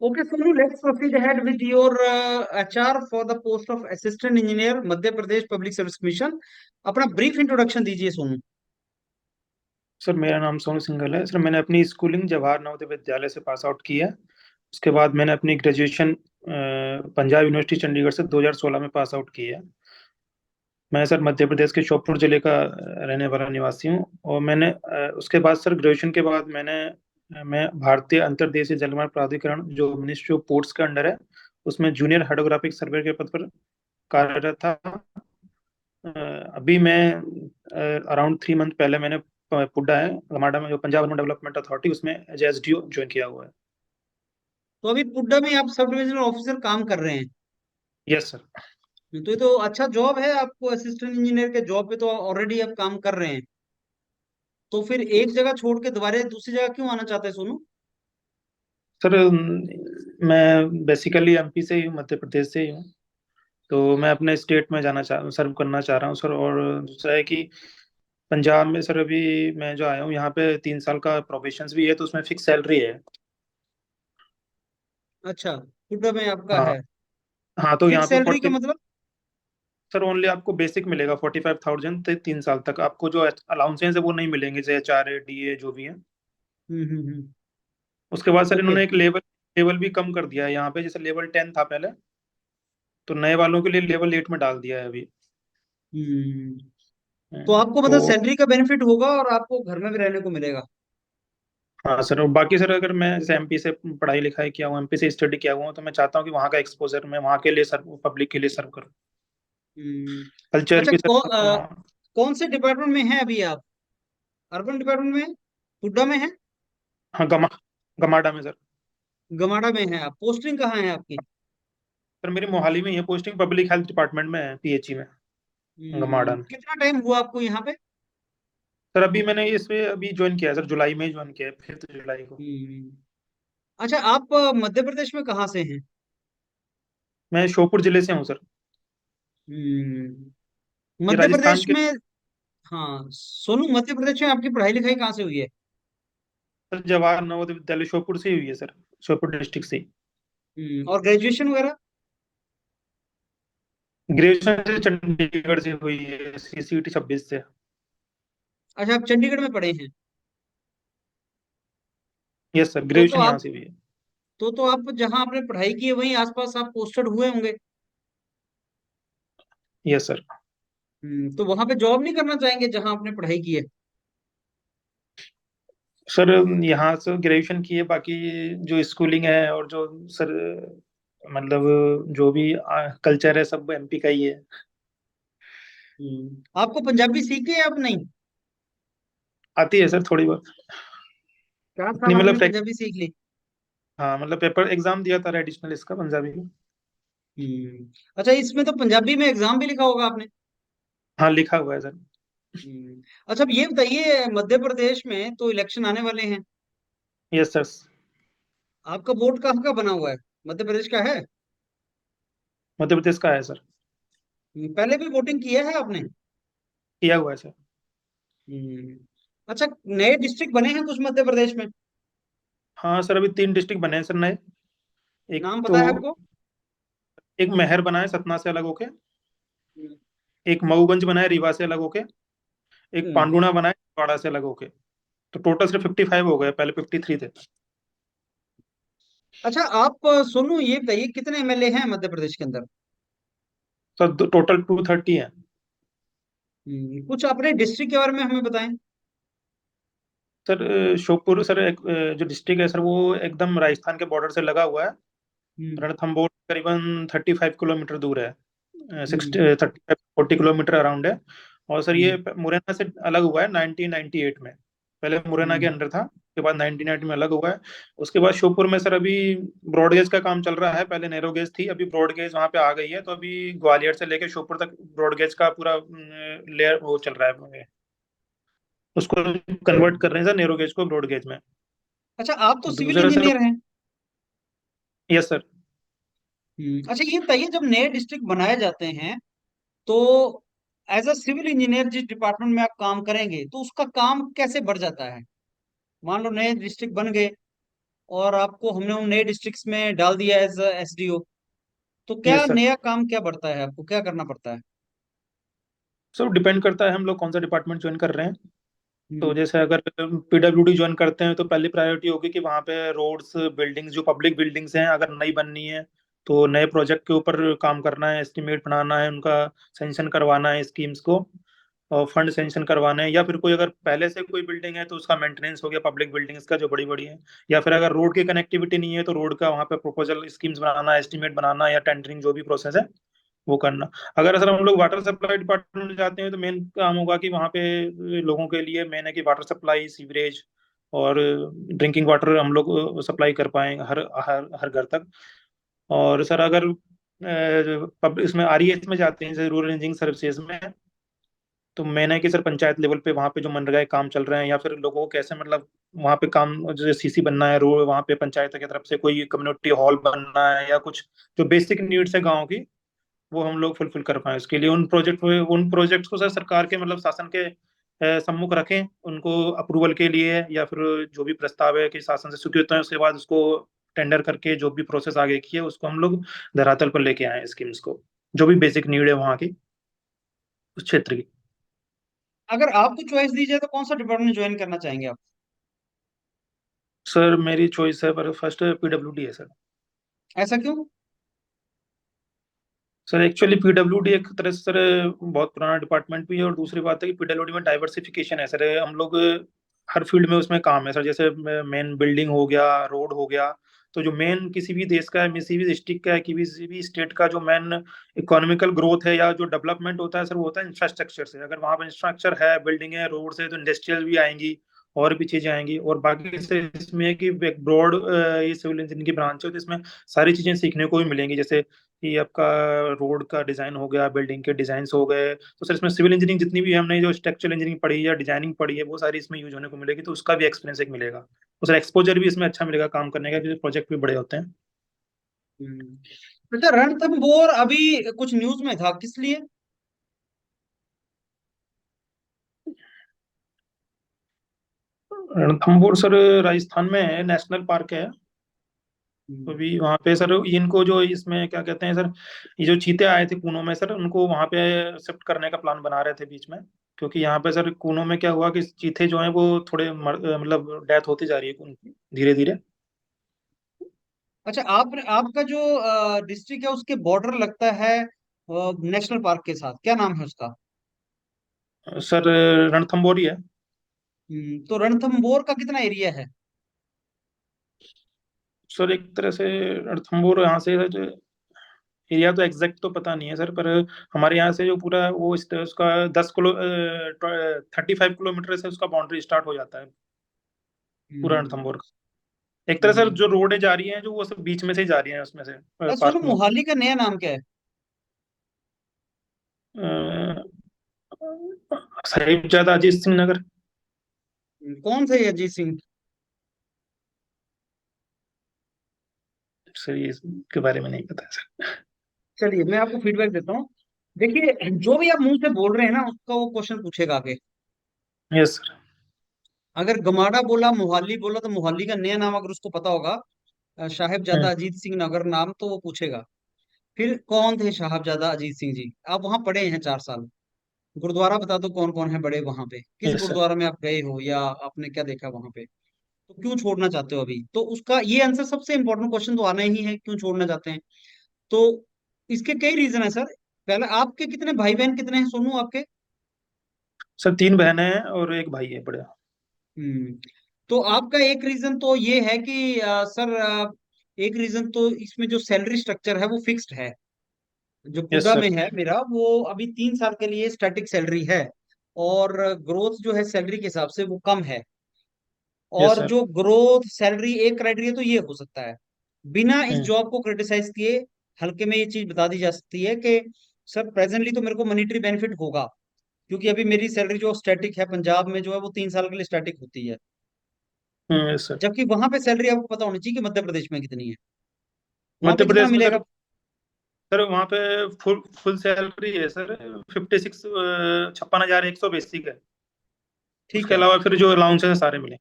Okay, Sonu, let's proceed ahead with your HR for the post of Assistant Engineer, Madhya Pradesh public service commission. अपना brief introduction दीजिए Sonu. Sir मेरा नाम सोनू सिंघल है। Sir मैंने अपनी स्कूलिंग जवाहर नवोदय विद्यालय से पास आउट की है। उसके बाद मैंने अपनी ग्रेजुएशन पंजाब यूनिवर्सिटी चंडीगढ़ से 2016 में पास आउट की है। मैं सर मध्य प्रदेश के श्योपुर जिले का रहने वाला निवासी हूँ। और मैंने उसके बाद सर ग्रेजुएशन के बाद मैं भारतीय अंतर्देशीय जलमार्ग प्राधिकरण जो मिनिस्ट्री ऑफ पोर्ट्स के अंडर है उसमें जूनियर हाइड्रोग्राफिक सर्वे के पद पर कार्यरत था। अ, अभी मैं अराउंड 3 मंथ पहले मैंने पुड्डा है गमाडा में जो पंजाब अर्बन डेवलपमेंट अथॉरिटी उसमें एज एसडीओ ज्वाइन किया हुआ है। तो अभी पुड्डा में आप सब डिविजनल ऑफिसर काम कर रहे हैं। Yes sir. तो ये तो अच्छा जॉब है, आपको असिस्टेंट इंजीनियर के जॉब पे तो ऑलरेडी आप काम कर रहे हैं। तो फिर एक जगह छोड़ के दोबारा दूसरी जगह क्यों आना चाहते हैं सोनू? सर मैं बेसिकली एमपी से ही हूँ, मध्य प्रदेश से ही हूँ। तो मैं अपने स्टेट में जाना चाह सर्व करना चाह रहा हूँ सर। और दूसरा है कि पंजाब में सर अभी मैं जो आया हूँ यहाँ पे 3 साल का प्रोबेशन भी है तो उसमें फिक्स सैलरी है। अच्छा, पुड्डा में आपका हाँ। है। हाँ तो यहाँ फिक्स पे सैलरी का 40। मतलब? सर ओनली आपको बेसिक मिलेगा 45,000 3 साल तक। आपको जो अलाउंसेस है वो नहीं मिलेंगे, जैसे HRA DA जो भी है। हम्म। उसके बाद सर ओके। इन्होंने एक लेवल लेवल भी कम कर दिया है यहाँ पे। जैसे लेवल 10 था पहले, तो नए वालों के लिए लेवल 8 में डाल दिया है अभी। हम्म। तो आपको तो मतलब सैलरी का बेनिफिट होगा और आपको घर में भी रहने को मिलेगा। हाँ सर। और बाकी सर अगर मैं जैसे एमपी से पढ़ाई लिखाई किया हूँ, एमपी से स्टडी किया हुआ हूँ, तो मैं चाहता हूँ कि वहाँ का एक्सपोजर मैं वहाँ के लिए सर्व पब्लिक के लिए सर्व करूँ। हम्म। कल्चर अच्छा, भी सर वहाँ। कौन से डिपार्टमेंट में है अभी आप? अर्बन डिपार्टमेंट में है? हुड्डा में है? हाँ गमाडा में सर। गमाड़ा में है? आप पोस्टिंग कहाँ है आपकी? सर मेरी मोहाली में ही है पोस्टिंग, पब्लिक हेल्थ डिपार्टमेंट में है, PHE में, गमाडा में। कितना टाइम हुआ आपको यहाँ पे? सर अभी मैंने इसमें अभी ज्वाइन किया है सर, जुलाई में ही ज्वाइन किया है, 5 जुलाई को। हम्म। अच्छा, आप मध्य प्रदेश में कहाँ से हैं? मैं श्योपुर जिले से हूँ सर। ये मध्य राजस्थान प्रदेश के। में। हाँ सोनू, मध्य प्रदेश में आपकी पढ़ाई लिखाई कहाँ से हुई है? सर जवाहर नवोदय विद्यालय श्योपुर से ही हुई है सर, श्योपुर डिस्ट्रिक्ट से ही। और ग्रेजुएशन वगैरह? ग्रेजुएशन से चंडीगढ़ से हुई है, CCT 26 से। अच्छा, आप चंडीगढ़ में पढ़े हैं। यस सर, तो ग्रेजुएशन यहाँ आप से हुई है। तो आप जहाँ आपने पढ़ाई की है वहीं आसपास आप पोस्टेड हुए होंगे। Yes sir. तो वहां पे जॉब नहीं करना चाहेंगे जहां आपने पढ़ाई की है? सर यहाँ से ग्रेजुएशन की है, बाकी जो स्कूलिंग है और जो सर मतलब जो भी कल्चर है सब एमपी का ही है। आपको पंजाबी सीखी है आप नहीं? आती है सर थोड़ी बहुत। 4 साल इतनी मतलब आपने पंजाबी सीख ली? हाँ मतलब पेपर एग्जाम दिया था एडिशनल इसका पंजाबी का। अच्छा, इसमें तो पंजाबी में एग्जाम भी लिखा होगा आपने? हाँ लिखा हुआ है सर। अच्छा, अब ये बताइए, मध्य प्रदेश में तो इलेक्शन आने वाले हैं। Yes sir. आपका वोट कहाँ का बना हुआ है? मध्य प्रदेश का है? मध्य प्रदेश का है सर। पहले भी वोटिंग किया है आपने? किया हुआ है सर। हम्म। अच्छा, नए डिस्ट्रिक्ट बने हैं कुछ मध्य प्रदेश में? हाँ सर अभी 3 डिस्ट्रिक्ट बने हैं सर नए। एक नाम तो पता है आपको? एक महर बना है सतना से अलग होके। हम्म। एक मऊगंज बना है रीवा से अलग होके। एक हम्म। पांडुना बना है बाड़ा से अलग होके। तो टोटल सिर्फ 55 हो गए, पहले 53 थे। अच्छा, आप सोनू ये बताइए, कितने एमएलए हैं मध्य प्रदेश के अंदर? सर टोटल 230 है। कुछ अपने डिस्ट्रिक्ट के बारे में हमें बताएं। सर श्योपुर सर जो डिस्ट्रिक्ट है सर वो एकदम राजस्थान के बॉर्डर से लगा हुआ है। हम्म। रणथंभौर करीबन 35 किलोमीटर दूर है, हम्म। 35 40 किलोमीटर अराउंड है। और सर ये हम्म। मुरैना से अलग हुआ है 1998 में। पहले मुरैना के हम्म। अंडर था, उसके बाद 1990 में अलग हुआ है। उसके बाद श्योपुर में सर अभी ब्रॉडगेज का काम चल रहा है। पहले नैरोगेज थी, अभी ब्रॉडगेज वहाँ पे आ गई है। तो अभी ग्वालियर से लेकर श्योपुर तक ब्रॉडगेज का पूरा लेयर वो चल रहा है, उसको कन्वर्ट कर रहे हैं सर नैरोगेज को ब्रॉडगेज में। अच्छा, आप तो सिविल दूसरा सर। इंजीनियर हैं। Yes sir. अच्छा, ये बताइए, जब नए डिस्ट्रिक्ट बनाए जाते हैं तो एज अ सिविल इंजीनियर जिस डिपार्टमेंट में आप काम करेंगे तो उसका काम कैसे बढ़ जाता है? मान लो नए डिस्ट्रिक्ट बन गए, और आपको हमने उन नए डिस्ट्रिक्ट्स में डाल दिया एज एसडीओ। तो क्या यस सर। नया काम क्या बढ़ता है, आपको क्या करना पड़ता है? सब डिपेंड करता है हम लोग कौन सा डिपार्टमेंट ज्वाइन कर रहे हैं। तो हम्म। जैसे अगर पीडब्ल्यूडी ज्वाइन करते हैं तो पहली प्रायोरिटी होगी कि वहाँ पे रोड्स बिल्डिंग्स जो पब्लिक बिल्डिंग्स हैं अगर नई बननी है तो नए प्रोजेक्ट के ऊपर काम करना है, एस्टिमेट बनाना है, उनका सेंशन करवाना है स्कीम्स को, और फंड सेंशन करवाना है, या फिर कोई अगर पहले से कोई बिल्डिंग है तो उसका मेंटेनेंस हो गया पब्लिक बिल्डिंग्स का जो बड़ी बड़ी है, या फिर अगर रोड की कनेक्टिविटी नहीं है तो रोड का वहाँ पे प्रपोजल स्कीम्स बनाना, एस्टिमेट बनाना, या टेंडरिंग जो भी प्रोसेस है वो करना। अगर सर हम लोग वाटर सप्लाई डिपार्टमेंट में जाते हैं तो मेन काम होगा कि वहाँ पे लोगों के लिए मेन है कि वाटर सप्लाई, सीवरेज और ड्रिंकिंग वाटर हम लोग सप्लाई कर पाए हर हर हर घर तक। और सर अगर इसमें आरईएस में जाते हैं जैसे रूरल इंजीनियरिंग सर्विसेज में, तो मेन है कि सर पंचायत लेवल पे वहाँ पे जो मनरेगा के काम चल रहे हैं या फिर लोगों को कैसे मतलब वहाँ पे काम जैसे सीसी बनना है, रोड वहाँ पे पंचायत की तरफ से कोई कम्युनिटी हॉल बनना है या कुछ जो बेसिक नीड्स है गाँव की वो हम लोग फुलफिल कर पाए। उसके लिए उन प्रोजेक्ट्स को सर सरकार के मतलब शासन के सम्मुख रखें उनको अप्रूवल के लिए, या फिर जो भी प्रस्ताव है कि शासन से स्वीकृत है उसके बाद उसको टेंडर करके जो भी प्रोसेस आगे की है उसको हम लोग धरातल पर लेके आए स्कीम्स को, जो भी बेसिक नीड है वहाँ की उस क्षेत्र की। अगर आपको चॉइस दी जाए तो कौन सा डिपार्टमेंट ज्वाइन करना चाहेंगे आप? सर मेरी चॉइस है पर फर्स्ट पीडब्ल्यूडी है सर। ऐसा क्यों? सर एक्चुअली पीडब्ल्यूडी एक तरह से सर बहुत पुराना डिपार्टमेंट भी है, और दूसरी बात है कि पीडब्ल्यूडी में डाइवर्सिफिकेशन है सर, हम लोग हर फील्ड में उसमें काम है सर, जैसे मेन बिल्डिंग हो गया, रोड हो गया। तो जो मेन किसी भी देश का है, किसी भी डिस्ट्रिक्ट का है, किसी भी स्टेट का जो मेन इकोनॉमिकल ग्रोथ है या जो डेवलपमेंट होता है सर वो होता है इंफ्रास्ट्रक्चर से। अगर वहाँ पर इंफ्रास्ट्रक्चर है, बिल्डिंग है, रोड से, तो इंडस्ट्रियल भी आएंगी और भी चीजें आएंगी। और बाकी से इसमें है कि एक ब्रॉड ये सिविल इंजीनियरिंग की ब्रांच है तो इसमें सारी चीजें सीखने को भी मिलेंगी, जैसे कि आपका रोड का डिजाइन हो गया, बिल्डिंग के डिजाइन हो गए। तो सर इसमें सिविल इंजीनियरिंग जितनी भी हमने जो स्ट्रक्चरल इंजीनियरिंग पढ़ी है या डिजाइनिंग पढ़ी है वो सारी इसमें यूज होने को मिलेगी, तो उसका भी एक्सपीरियंस एक मिलेगा। तो सर एक्सपोजर भी इसमें अच्छा मिलेगा काम करने का क्योंकि प्रोजेक्ट भी बड़े होते हैं। अच्छा, रणथंभौर अभी कुछ न्यूज में था, किस लिए? रणथंभौर सर राजस्थान में है, नेशनल पार्क है। तो हम्म। अभी वहाँ पे सर इनको जो इसमें क्या कहते हैं सर, ये जो चीते आए थे कूनो में सर उनको वहाँ पे शिफ्ट करने का प्लान बना रहे थे बीच में। क्योंकि यहाँ पे सर कूनो में क्या हुआ कि चीते जो है वो थोड़े मतलब डेथ होती जा रही है उनकी धीरे धीरे। अच्छा, आपका जो डिस्ट्रिक्ट है उसके बॉर्डर लगता है नेशनल पार्क के साथ, क्या नाम है उसका? सर रणथंभौर ही है। तो रणथंभौर का कितना एरिया है? सर एक तरह से रणथंभौर यहाँ से एरिया तो एग्जैक्ट तो पता नहीं है सर, पर हमारे यहाँ से जो पूरा वो उसका 35 किलोमीटर से उसका बाउंड्री स्टार्ट हो जाता है पूरा हम्म। रणथंभौर का। एक तरह से हम्म। जो रोडें जा रही हैं जो वो सब बीच में से ही जा रही हैं उसमें से सुनो, पार्क में। मोहाली का नया नाम क्या है? साहिबजादा अजीत सिंह नगर। कौन सा है अजीत सिंह? सर ये इसके बारे में नहीं पता सर। चलिए, मैं आपको फीडबैक देता हूँ। देखिए, जो भी आप मुंह से बोल रहे हैं ना उसका वो क्वेश्चन पूछेगा आगे। Yes sir. अगर गमाडा बोला, मोहाली बोला, तो मोहाली का नया नाम अगर उसको पता होगा, साहिबजादा अजीत सिंह नगर नाम, तो वो पूछेगा। फिर कौन थे साहबजादा अजीत सिंह जी? आप वहां पढ़े हैं 4 साल। गुरुद्वारा बता दो कौन कौन है बड़े वहां पे, किस यस सर। गुरुद्वारा में आप गए हो या आपने क्या देखा वहां पे? तो क्यों छोड़ना चाहते हो अभी? तो उसका ये आंसर, सबसे इंपॉर्टेंट क्वेश्चन तो आना ही है, क्यों छोड़ना चाहते हैं। तो इसके कई रीजन है सर। पहले, आपके कितने भाई बहन कितने हैं सोनू आपके? सर 3 बहनें हैं और एक भाई है बड़ा। हम्म। तो आपका एक रीजन तो ये है कि सर, एक रीजन तो इसमें जो सैलरी स्ट्रक्चर है वो फिक्स्ड है। जो यस पूरा में सर। है मेरा, वो अभी 3 साल के लिए स्टैटिक सैलरी है। और ग्रोथ जो है सैलरी के हिसाब से वो कम है। यस और सर। जो ग्रोथ सैलरी, एक क्राइटेरिया तो ये हो सकता है, बिना इस हम्म। जॉब को क्रिटिसाइज किए, हल्के में ये चीज बता दी जा सकती है कि सर प्रेजेंटली तो मेरे को मॉनेटरी बेनिफिट होगा, क्योंकि अभी मेरी सैलरी जो स्टैटिक है पंजाब में, जो है वो 3 साल के लिए स्टैटिक होती है। Yes sir. जबकि वहां पे सैलरी आपको पता होनी चाहिए कि मध्य प्रदेश में कितनी है। वहां मध्य पे कितना प्रदेश में सर, मिलेगा? सर वहाँ पे फुल फुल सैलरी है सर 56, 56,100 बेसिक है। ठीक उसके है। अलावा फिर जो अलाउंसेस है सारे मिले।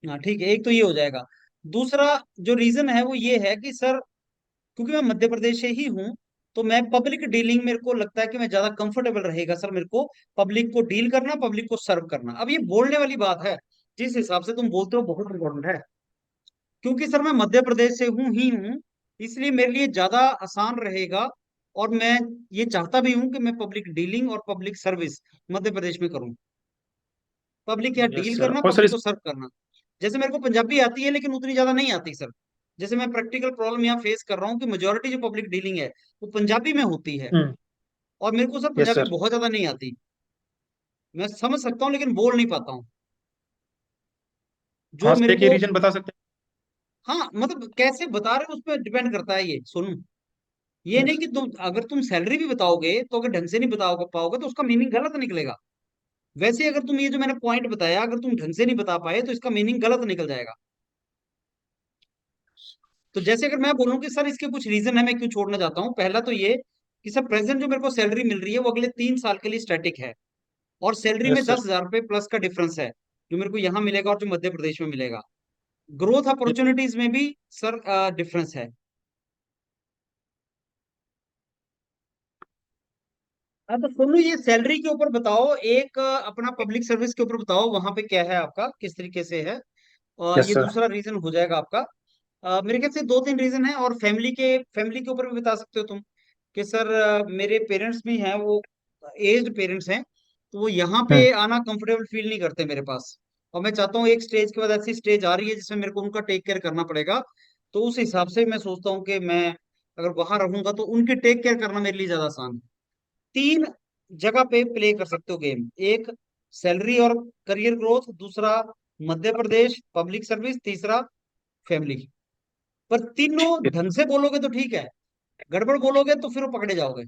हाँ ठीक है, एक तो ये हो जाएगा। दूसरा जो रीजन है वो ये है कि सर, क्योंकि मैं मध्य प्रदेश से ही हूँ, तो मैं पब्लिक डीलिंग, मेरे को लगता है कि मैं ज्यादा कंफर्टेबल रहेगा सर मेरे को पब्लिक को डील करना, पब्लिक को सर्व करना। अब ये बोलने वाली बात है, जिस हिसाब से तुम बोलते हो बहुत इंपॉर्टेंट है। क्योंकि सर मैं मध्य प्रदेश से हूँ ही हूँ, इसलिए मेरे लिए ज्यादा आसान रहेगा। और मैं ये चाहता भी हूँ कि मैं पब्लिक डीलिंग और पब्लिक सर्विस मध्य प्रदेश में करूँ। पब्लिक या यस डील सर। करना, और सर पब्लिक को सर्व करना। जैसे मेरे को पंजाबी आती है लेकिन उतनी ज्यादा नहीं आती सर। जैसे मैं प्रैक्टिकल प्रॉब्लम यहाँ फेस कर रहा हूँ कि मेजोरिटी जो पब्लिक डीलिंग है वो पंजाबी में होती है, हम्म। और मेरे को सर यस पंजाबी सर। बहुत ज्यादा नहीं आती। मैं समझ सकता हूँ लेकिन बोल नहीं पाता हूँ। जो हाँ मेरे सर, एक ये को, रीजन बता सकते हाँ मतलब कैसे बता रहे हो उस पर डिपेंड करता है ये सुन। ये हैं? नहीं यस। कि तुम, अगर तुम सैलरी भी बताओगे तो अगर ढंग से नहीं बताओगे पाओगे तो उसका मीनिंग गलत निकलेगा। वैसे ही अगर तुम ये जो मैंने पॉइंट बताया अगर तुम ढंग से नहीं बता पाए तो इसका मीनिंग गलत निकल जाएगा। तो जैसे अगर मैं बोलूं कि सर इसके कुछ रीजन है मैं क्यों छोड़ना चाहता हूँ, पहला तो ये कि सर प्रेजेंट जो मेरे को सैलरी मिल रही है वो अगले 3 साल के लिए स्टैटिक है, और सैलरी में यस सर। 10,000 रुपये प्लस का डिफरेंस है जो मेरे को यहाँ मिलेगा और जो मध्य प्रदेश में मिलेगा। ग्रोथ अपॉर्चुनिटीज में भी सर डिफरेंस है। हाँ तो सोनू ये सैलरी के ऊपर बताओ, एक अपना पब्लिक सर्विस के ऊपर बताओ वहां पे क्या है आपका, किस तरीके से है। और यस ये सर। दूसरा रीजन हो जाएगा आपका। मेरे ख्याल से 2-3 रीजन है, और फैमिली के ऊपर भी बता सकते हो तुम कि सर मेरे पेरेंट्स भी हैं, वो एज्ड पेरेंट्स हैं, तो वो यहाँ हम्म। पे आना कंफर्टेबल फील नहीं करते मेरे पास। और मैं चाहता हूँ एक स्टेज के बाद ऐसी स्टेज आ रही है जिसमें मेरे को उनका टेक केयर करना पड़ेगा। तो उस हिसाब से मैं सोचता हूँ कि मैं अगर वहां रहूंगा तो उनकी टेक केयर करना मेरे लिए ज्यादा आसान है। 3 जगह पे प्ले कर सकते हो गेम, एक सैलरी और करियर ग्रोथ, दूसरा मध्य प्रदेश पब्लिक सर्विस, तीसरा फैमिली। पर तीनों ढंग से बोलोगे तो ठीक है, गड़बड़ बोलोगे तो फिर वो पकड़े जाओगे।